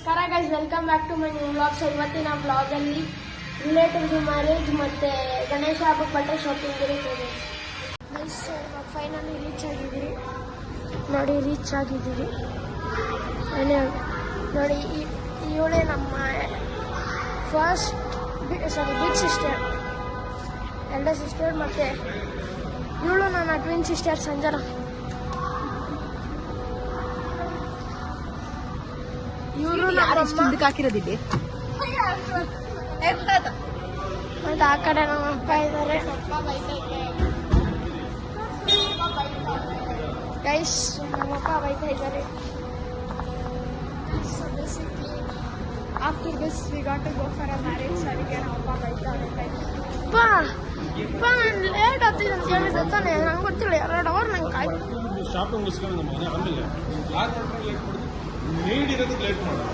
ನಮಸ್ಕಾರ guys, welcome back to my new vlog. So ಇವತ್ತಿನ ವ್ಲಾಗಲ್ಲಿ ರಿಲೇಟಿವ್ಸ್ ಮ್ಯಾರೇಜ್ ಮತ್ತು ಗಣೇಶ ಹಬ್ಬಕ್ಕೆ ಬಟ್ಟೆ ಶಾಪಿಂಗ್ ಇರುತ್ತದೆ ಗೈಸ್. ಫೈನಲಿ ರೀಚ್ ಆಗಿದ್ದೀರಿ ನೋಡಿ, ನೋಡಿ. ಇವಳೇ ನಮ್ಮ first big sister, elder sister, ಮತ್ತು ಇವಳು ನನ್ನ ಟ್ವಿನ್ ಸಿಸ್ಟರ್ ಸಂಜನಾ. ಇವರು ಹಾಕಿರೋದಿದೆ ಮತ್ತು ಆ ಕಡೆ ನಮ್ಮ ಅಪ್ಪ ಇದ್ದಾರೆ. ಗೈಸ್, ನಮ್ಮಪ್ಪ ಬೈತಾ ಇದ್ದಾರೆ. After this, we got to go for a marriage, so ಅದಕ್ಕೆ ನಮ್ಮಪ್ಪ ಬೈತಾ ಇದ್ದಾರೆ. ನಾನು ಲೇಟ್ ಆಗ್ತಿದೆ ಅಂತ ಹೇಳಿದ್ರೆ ತಾನೆ, ನಂಗೆ ಗೊತ್ತಿಲ್ಲ. 2 ಅವರ್ ನಂಗೆ ಕಾಯ್ತು. ಶಾಪಿಂಗ್ ಮುಗಿಸ್ಕೊಂಡು ನಮ್ಮ ಮನೆ ಆಮೇಲೆ ಯಾರು ಮಾಡ್ಕೊಂಡು ಲೇಟ್ ಮಾಡಿದ್ರು, ನೀಡ್ ಇರೋದಕ್ಕೆ ಲೇಟ್ ಮಾಡೋದು.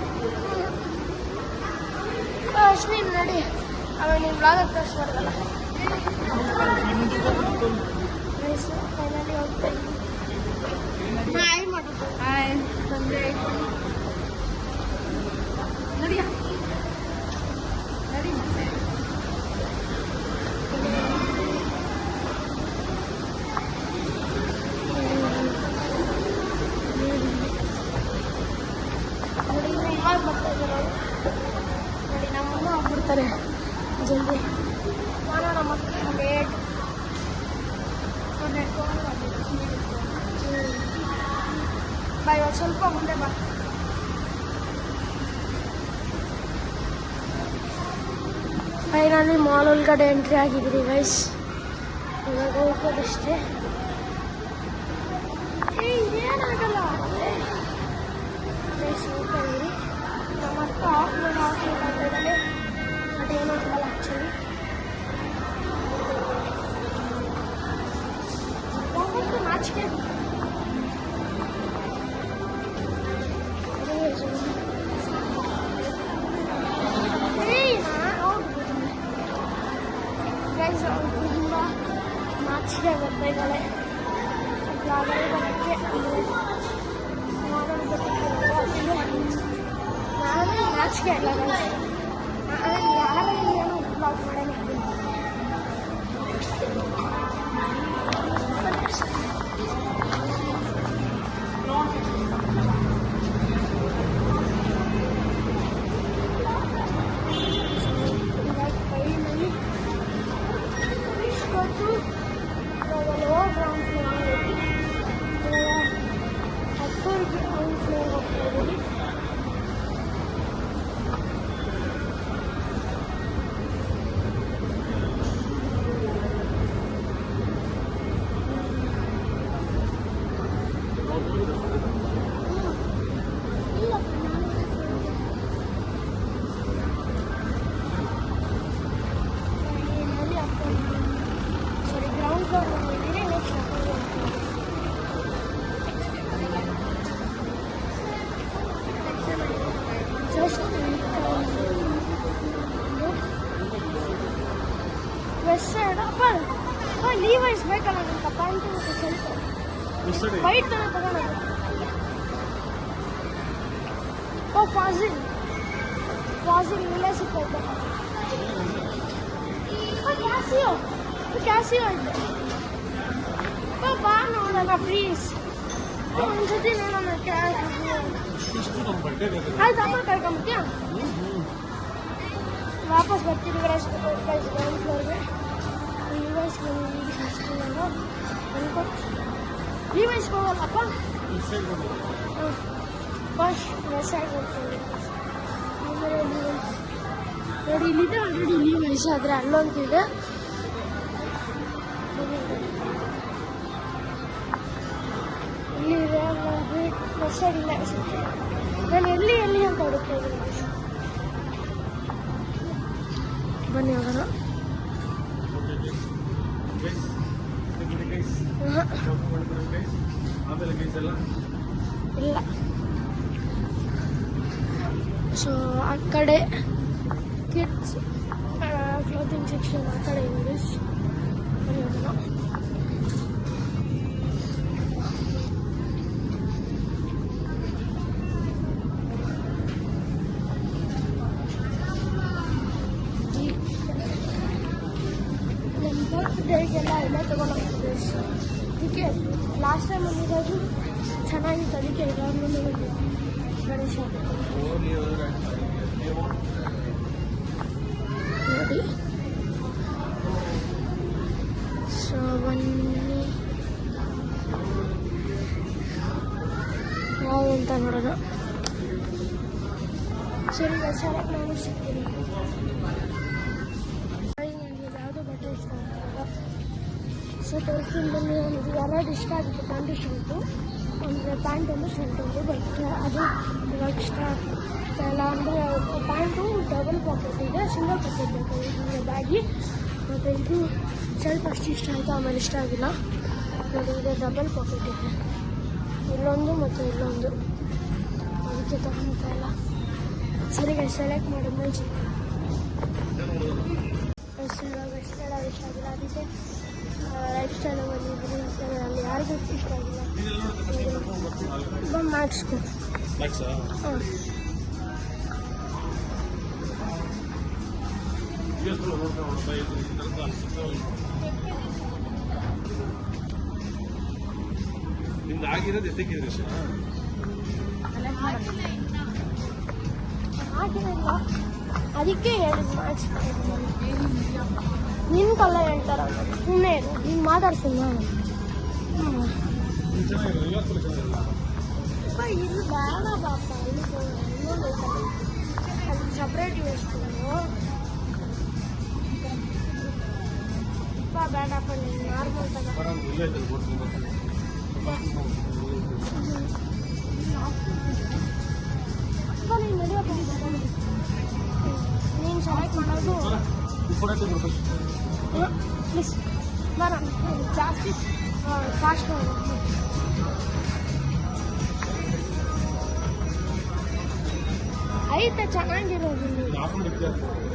ಅಶ್ವಿನ್ ನಡಿ, ಅವಾಗ ನೀನು ಬ್ಲಾಗ್ ತೋರಿಸ್ಬಾರ್ದಲ್ಲ. ಫೈನಲಿ ಹೋಗ್ತಾ ಇದ್ದೀನಿ. ಹಾಯ್ ಮಾಡೋದು. ಹಾಯ್ ಸಂಜೆ ನಡಿಯ ನಡಿ ಮತ್ತೆ ನೋಡಿ, ಇವಾಗ ಬರ್ತಾ ಇದ್ದಾರೆ ನೋಡಿ. ನಮ್ಮನ್ನು ಹೋಗ್ಬಿಡ್ತಾರೆ ಜಲ್ದಿ. ನಾನು ನಮ್ಮ ಅಕ್ಕ ಲೇಟ್ ಬಾ, ಇವಾಗ ಸ್ವಲ್ಪ ಮುಂದೆ ಬಾ. ಫೈನಲಿ ಮಾಲ್ ಒಳಗಡೆ ಎಂಟ್ರಿ ಆಗಿದ್ರಿ ಗೈಸ್. ಇವಾಗ ಹೋಗೋದಷ್ಟೇ, ಏನಾಗಲ್ಲ. ಗೈಸ್ ಹೋಗ್ತಾ ಇದ್ದೀರಿ. ನಮ್ಮ ಅಕ್ಕ ಆಫ್ ಮಾಡಿದ್ದಾಳೆ, ಬಟ್ ಏನೂ ಆಗಲ್ಲ ಆ್ಯಕ್ಚುಲಿ. ನಾಚಿಕೆ ಗೈಸ್, ತುಂಬ ನಾಚಿಕೆ ಬರ್ತಾ ಇದ್ದಾಳೆ. ನಾನು ನಾಚಿಕೆ ಇಲ್ಲ ಗೈಸ್, ಯಾರು ಏನೋ ಬ್ಲಾಗ್ ಮಾಡಂಗೆ. ಲೀವೈಸ್ ಬೇಕಲ್ಲ ನಂಗೆ ಪ್ಯಾಂಟ್ ಮತ್ತು ಶರ್ಟ್ ವೈಟ್ ಥರ ತಗೊಳ್ಳೋದು. ಓ ಫಾಜಿಲ್ ಇಲ್ಲೇ ಸಿಗ್ತೈತೆ. ಕ್ಯಾಸಿಯೋ ಐತೆ. ಬಾ ನೋಡೋಣ ಪ್ಲೀಸ್, ಒಂದ್ಸತಿ ನೋಡೋಣ. ಆಯ್ತು, ಆಮೇಲೆ ಕರ್ಕೊಂಬತ್ತೀಯ? ವಾಪಸ್ ಬರ್ತೀವಿ ಗ್ರೌಂಡ್ ಫ್ಲೋರ್ಗೆ. ಲೀವೈಸ್ಗೆ ಹೋಗಲ್ಲಪ್ಪ, ಫಸ್ಟ್ ವೆಬ್ಸೈಟ್ ಹೋಗ್ತೀವಿ. ಆಮೇಲೆ ಲೀವೈಸ್ ನೋಡಿ, ಇಲ್ಲಿದೆ ಆಲ್ರೆಡಿ ಲೀವೈಸ್, ಆದರೆ ಅಲ್ಲೊಂದಿದೆ. ಇಲ್ಲಿದೆ ವೆಬ್ಸೈಟ್ ಇಲ್ಲ ಅನಿಸುತ್ತೆ. ನಾನು ಎಲ್ಲಿ ಅಂತ ಹುಡುಕ್ತಾ ಇದ್ದೀನಿ. ಬನ್ನಿ ಹೋಗೋಣ. ಇಲ್ಲ, ಸೊ ಆ ಕಡೆ ಕಿಡ್ಸ್ ಕ್ಲೋತಿಂಗ್ ಸೆಕ್ಷನ್ ಆ ಕಡೆ ಇದೆ. ಅಲ್ಲೇ ತೊಗೊಂಡೋಗ್ತಿದ್ದೆ. ಅದಕ್ಕೆ ಲಾಸ್ಟ್ ಟೈಮ್ ಬಂದಿರೋದು ಚೆನ್ನಾಗಿತ್ತು, ಅದಕ್ಕೆ ಇವಾಗಲೂ ಬಂದಿದ್ದೆ ಗಣೇಶ ನೋಡಿ. ಸೊ ಬನ್ನಿ ನಾವು ಅಂತ ನೋಡೋಣ. ಸರಿ ಸೆಲೆಕ್ಟ್ ಮಾಡಿ ಸಿಗ್ತೀನಿ. ನನಗೆ ಯಾವುದೋ ಬಟ್ಟೆ ಇಷ್ಟ ಆಗ್ತಲ್ಲ, ಸೊ ತೋರಿಸ್ತೀನಿ ಬನ್ನಿ. ನನಗೆ ಎರಡು ಇಷ್ಟ ಆಗಿತ್ತು, ಪ್ಯಾಂಟ್ ಶರ್ಟು ಅಂದರೆ ಪ್ಯಾಂಟ್ ಒಂದು ಶರ್ಟ್ ಒಂದು, ಬಟ್ ಅದು ಇವಾಗ ಇಷ್ಟ ಆಗ್ತಾಯಿಲ್ಲ. ಅಂದರೆ ಪ್ಯಾಂಟು ಡಬಲ್ ಪಾಕೆಟ್ ಇದೆ, ಸಿಂಗಲ್ ಪಾಕೆಟ್ ಬೇಕು ಇದು ಬ್ಯಾಗಿ. ಮತ್ತು ಇದು ಸ್ವಲ್ಪ ಅಷ್ಟು ಇಷ್ಟ ಆಯಿತು, ಆಮೇಲೆ ಇಷ್ಟ ಆಗಿಲ್ಲ. ನೋಡಿ ಇದೆ ಡಬಲ್ ಪಾಕೆಟ್ ಇದೆ, ಇಲ್ಲೊಂದು ಮತ್ತು ಇಲ್ಲೊಂದು, ಅದಕ್ಕೆ ತಗೊಳ್ತಾ ಇಲ್ಲ. ಸರಿ ಸೆಲೆಕ್ಟ್ ಮಾಡಿದ್ಮೇಲೆ ಸಿಗ್ತೀನಿ. ವೆಸ್ಟ್ ಸೈಡ್ ಇಷ್ಟ ಆಗಿಲ್ಲ, ಅದಕ್ಕೆ ಲೈಫ್ ಸ್ಟೈಲ್ ಬಂದಿದ್ದೀನಿ. ಅಲ್ಲಿ ಯಾರಿಗೂ ಇಷ್ಟ ಆಗಿಲ್ಲ. ಮ್ಯಾಕ್ಸ್ಗೂ ಹಾಂ ನಿಮ್ದು ಆಗಿರೋದು ಎತ್ತಕ್ಕಿದ್ರೆ ಆಗಿರಲ್ಲ, ಅದಕ್ಕೆ ಹೇಳಿದ್ದು ಮ್ಯಾಕ್ಸ್. ನಿನ್ನ ಕಲ್ಲ ಹೇಳ್ತಾರ ಸುಮ್ಮನೆ ನೀನು ಮಾತಾಡ್ತೀನಿ ನಾನು. ಇಲ್ಲಿ ಬೇಡ ಬಾಪ, ಇಲ್ಲಿ ಅಲ್ಲಿ ಸಪ್ರೇಟ್ ಎಷ್ಟು ಬೇಡಪ್ಪ, ನೀನು ನಾರ್ಮಲ್ ತಗೋ. ನೀನು ನಡೆಯಪ್ಪ, ನೀನು ಸೆಲೆಕ್ಟ್ ಮಾಡೋದು ಪ್ಲೀಸ್ ಬರ ಜಾಸ್ತಿ ಫಾಸ್ಟ್ ಐತೆ ಚೆನ್ನಾಗಿರೋದು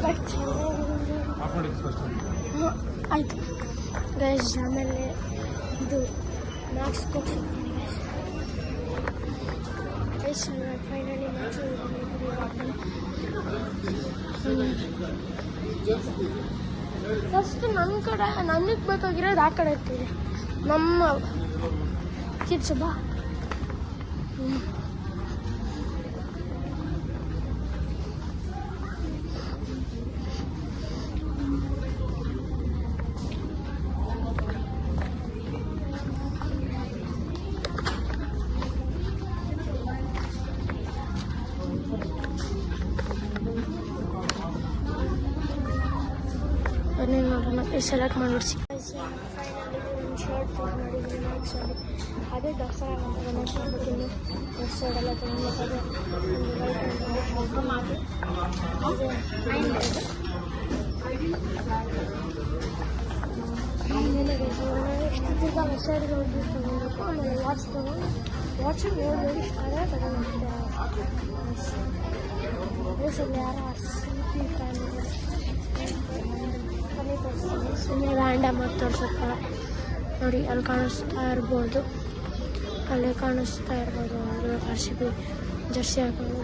ಬಟ್ ಚೆನ್ನಾಗಿರೋದು. ಆಯಿತು ಗೈಸ್, ಆಮೇಲೆ ಇದು ಮ್ಯಾಕ್ಸ್ ಕೊಡ್ತೀನಿ ಗೈಸ್. ಫೈನಲಿ ಮ್ಯಾಕ್ಸ್ ಫಸ್ಟ್ ನನ್ನ ಕಡೆ ನನಗೆ ಬೇಕಾಗಿರೋದು ಆ ಕಡೆ ಇರ್ತಿದೆ. ನಮ್ಮ ಕಿಡ್ಸ್ ಬಾ ಬನ್ನಿ ನೋಡೋಣ. ಸೆಲೆಕ್ಟ್ ಮಾಡಿಬಿಡ್ಸಿ. ಫೈನಲಿ ಒಂದು ಶರ್ಟ್ ಚೂಸ್ ಮಾಡಿದ್ದೀನಿ ಮ್ಯಾಕ್ಸಲ್ಲಿ. ಅದೇ ದಸರಾ ಅಂತ ಗಣೇಶ ಹಬ್ಬಕ್ಕಿನ್ನು ವೆಸ್ಟ್ ಸೈಡೆಲ್ಲ ತೊಗೊಂಡಿದ್ದಾರೆ. ಒಂದು ವೈಟ್ ಆ್ಯಂಡ್ ಬ್ಲ್ಯಾಕ್ ಶರ್ಟು ಮಾಡಿ ಇಷ್ಟೊತ್ತಿಗೆ ವೆಸ್ಟ್ ಸೈಡ್ಗೆ ಹೋಗಿ ತೊಗೊಳ್ಬೇಕು. ಆಮೇಲೆ ವಾಚ್ ತೊಗೊಂಡು ವಾಚಿಗೆ ಹೋಗಿ ಇಷ್ಟ ಆದರೆ ತಗೊಂಡ್ಬಿಡ್ತಾರೆ. ವಯಸ್ಸಲ್ಲಿ ಯಾರು ಸಿಪಿ ಫ್ಯಾನ್ ಸುಮ್ಮನೆ ರ್ಯಾಂಡಮ್ ಆಗಿ ತೋರಿಸುತ್ತಾರೆ ನೋಡಿ. ಅಲ್ಲಿ ಕಾಣಿಸ್ತಾ ಇರ್ಬೋದು, ಅಲ್ಲೇ ಕಾಣಿಸ್ತಾ ಇರ್ಬೋದು ಅವರು RCB ಜರ್ಸಿ ಹಾಕೊಂಡು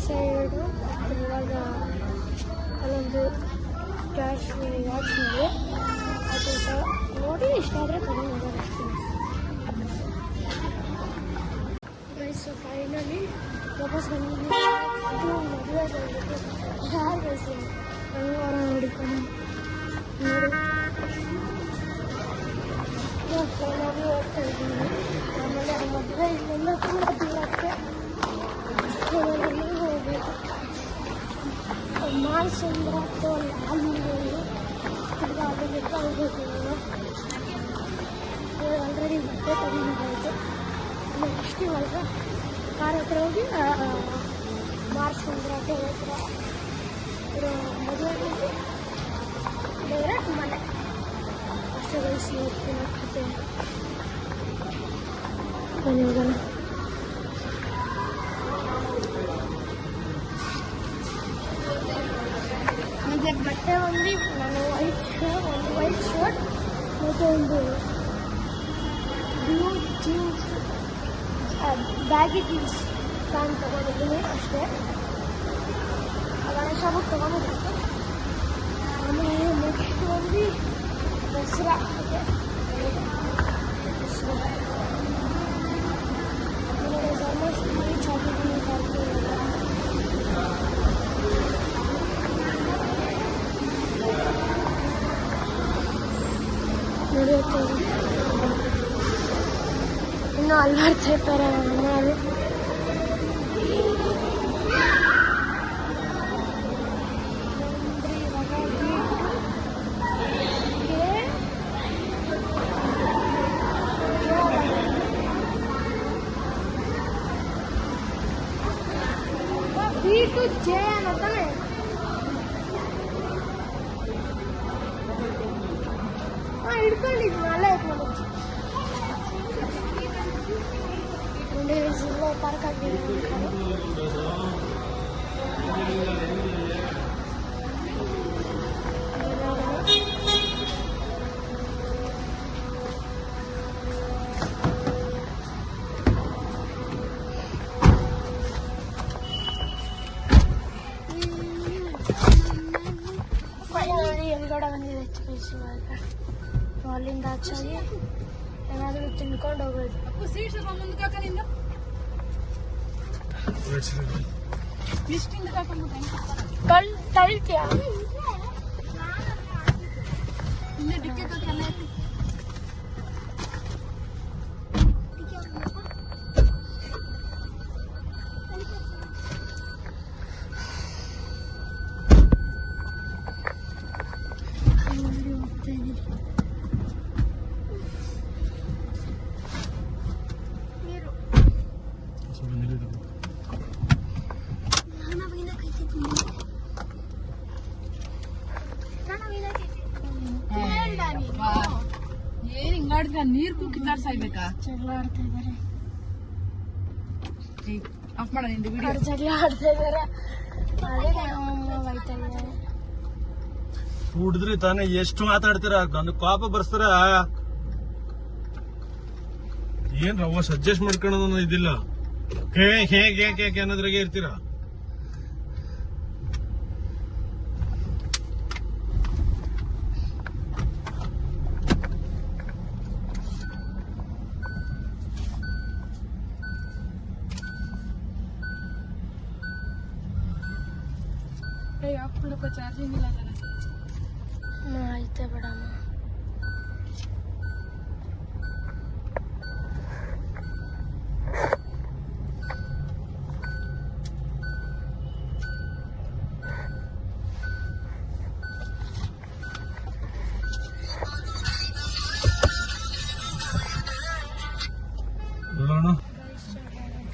ಸೈಡು. ಇವಾಗ ಅಲ್ಲೊಂದು ಕ್ಯಾಶ್ ವಾಚ್ ಮಾಡಿ ಅದು ನೋಡಿ ಇಷ್ಟ ಆದರೆ ತಗೊಂಡು ಅಷ್ಟೇ. ಸೊ ಫೈನಲಿ ವಾಪಸ್ ಬಂದಿದ್ದೀನಿ. ಇದು ಮದುವೆ ಬಂದಿತ್ತು ಯಾರು ಬಯಸ್ತೀನಿ ರವಿವಾರ ನೋಡಿಕೊಂಡು ನೋಡಿ ಫೈನಲಿ ಹೋಗ್ತಾ ಇದ್ದೀನಿ. ಆಮೇಲೆ ಆ ಮದುವೆ ಇಲ್ಲೆಲ್ಲ ತುಂಬ ದೂರಕ್ಕೆ ಹೋಗಬೇಕು. ಮಾಲ್ಸಂದ್ರ ಅಥವಾ ಅಲ್ಲಿ ತಿರ್ಗ ಅದಕ್ಕೆ ಹೋಗ್ಬೇಕು. ಆಲ್ರೆಡಿ ಬಟ್ಟೆ ತಗೊಂಡಿದ್ದಾಯಿತು. ನೆಕ್ಸ್ಟ್ ಇವಾಗ ಕಾರ್ ಹತ್ರ ಹೋಗಿ ಮಾರ್ಚ್ಸಂದ್ರ ಹತ್ರ ಇರೋ ಮದುವೆ ಡೈರೆಕ್ಟ್ ಮನೆ ಅಷ್ಟೇ ವಯಸ್ಸು ಹೋಗ್ತೀನಿ ಕತೆ. ಬನ್ನಿ ಹೋಗೋಣ. ನನಗೆ ಬಟ್ಟೆ ಒಂದು ನಾನು ವೈಟ್ ಶರ್ಟ್ ಮತ್ತು ಒಂದು blue jeans baggy jeans pant ತೊಗೊಂಡಿದ್ದೀನಿ ಅಷ್ಟೇ. ಗಣೇಶ ಹಬ್ಬಕ್ಕೆ ತೊಗೊಂಡಿದ್ರು. ಆಮೇಲೆ ನೆಕ್ಸ್ಟ್ ಬಂದು ದಸರಾ ಆಲ್ಮೋಸ್ಟ್ ರೀಚ್ ಆಗಿದ್ದೀನಿ. ನಡೆಯುತ್ತೆ ಇನ್ನೂ ಅಲ್ಲಾಡ್ತಾ ಇರ್ತಾರೆ ಮನೆಯಲ್ಲಿ. B to J ಅನ್ನತ್ತಾನೆ. ಹಿಡ್ಕೊಂಡಿದ್ವಿ ಅಲ್ಲೇ ಇಟ್ಕೊಂಡು ಪಾರ್ಕ್ ಆಗಿದೆ. ಫೈನಲಿ ಎಲ್ಗಡೆ ಬಂದಿದೆ ಎಚ್ ಇವಾಗ. ಅಲ್ಲಿಂದ ಆಚಾಗಿ ಏನಾದರೂ ತಿನ್ಕೊಂಡು ಹೋಗೋದು. ತಳ್ತೀಯಾ ಏನ್ ಹಿಂಗಾಡಿದ್ರೆ ನೀರ್ ಕಿತ್ತಾಡ್ಸ ಇರ್ಬೇಕಾ? ಜಗಳ ಆಡ್ತಾ ಇದಾರೆ. ಆಫ್ ಮಾಡ ನಿಂದು ವಿಡಿಯೋ. ಜಗಳ ಆಡ್ತಾ ಇದಾರೆ. ಅದೇ ಹೋಯ್ತಾ ಇದ್ದಾರೆ. ಹುಡಿದ್ರಿ ತಾನೇ ಎಷ್ಟು ಮಾತಾಡ್ತೀರ, ನನಗೆ ಕೋಪ ಬರ್ಸ್ತಾರ. ಏನ್ ರವ ಸಜೆಸ್ಟ್ ಮಾಡ್ಕೊಳ್ಳೋದು ಇದಿಲ್ಲ. ಹೇಗೆ ಅನ್ನೋದ್ರಾಗೆ ಇರ್ತೀರಾ. ಚಾರ್ಜಿಂಗ್ ಇಲ್ಲ ಐತೆ ಬಿಡಮ್ಮ.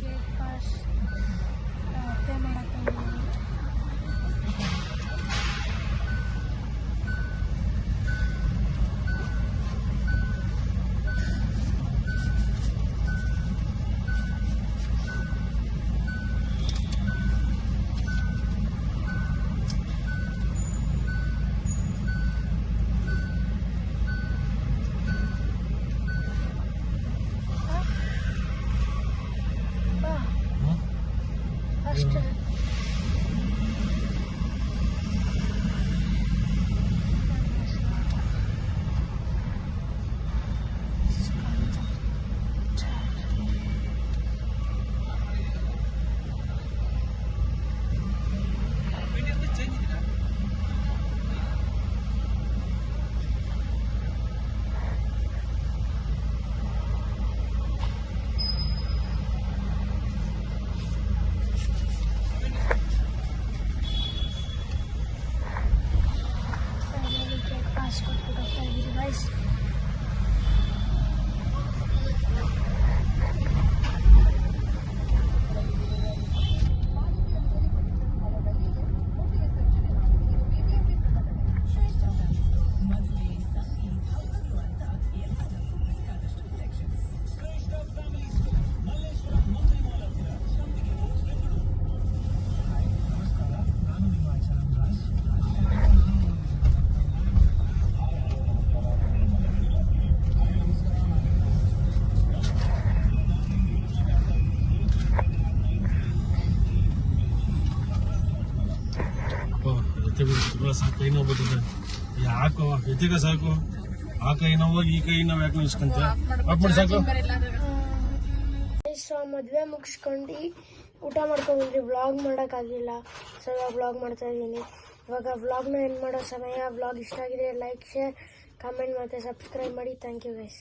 ಗೇಟ್ ಪಾಸ್ ಪೇ ಮಾಡಕ್ಕೆ ಅಷ್ಟೇ. ಆಗಲ್ಲ ಸಾಕು ಕೈ ನೋವು ಬರ್ತದೆ ಯಾಕೋ ಎತ್ತಿಗ ಸಾಕು ಆ ಕೈ ನೋವು ಈ ಕೈ ನೋವು ಯಾಕೆ ನಿಲ್ಸ್ಕೊಂತ ಆಫ್ ಮಾಡಿ ಸಾಕು. ಸೊ ಮದುವೆ ಮುಗಿಸ್ಕೊಂಡು ಊಟ ಮಾಡ್ಕೊಂಡ್ಬಂದ್ರಿ, ವ್ಲಾಗ್ ಮಾಡೋಕ್ಕಾಗಿಲ್ಲ. ಸೊ ಇವಾಗ ವ್ಲಾಗ್ ಮಾಡ್ತಾ ಇದ್ದೀನಿ. ಇವಾಗ ವ್ಲಾಗ್ನ ಎಂಡ್ ಮಾಡೋ ಸಮಯ. ವ್ಲಾಗ್ ಇಷ್ಟ ಆಗಿದ್ರೆ ಲೈಕ್, ಶೇರ್, ಕಮೆಂಟ್ ಮತ್ತು ಸಬ್ಸ್ಕ್ರೈಬ್ ಮಾಡಿ. Thank you guys.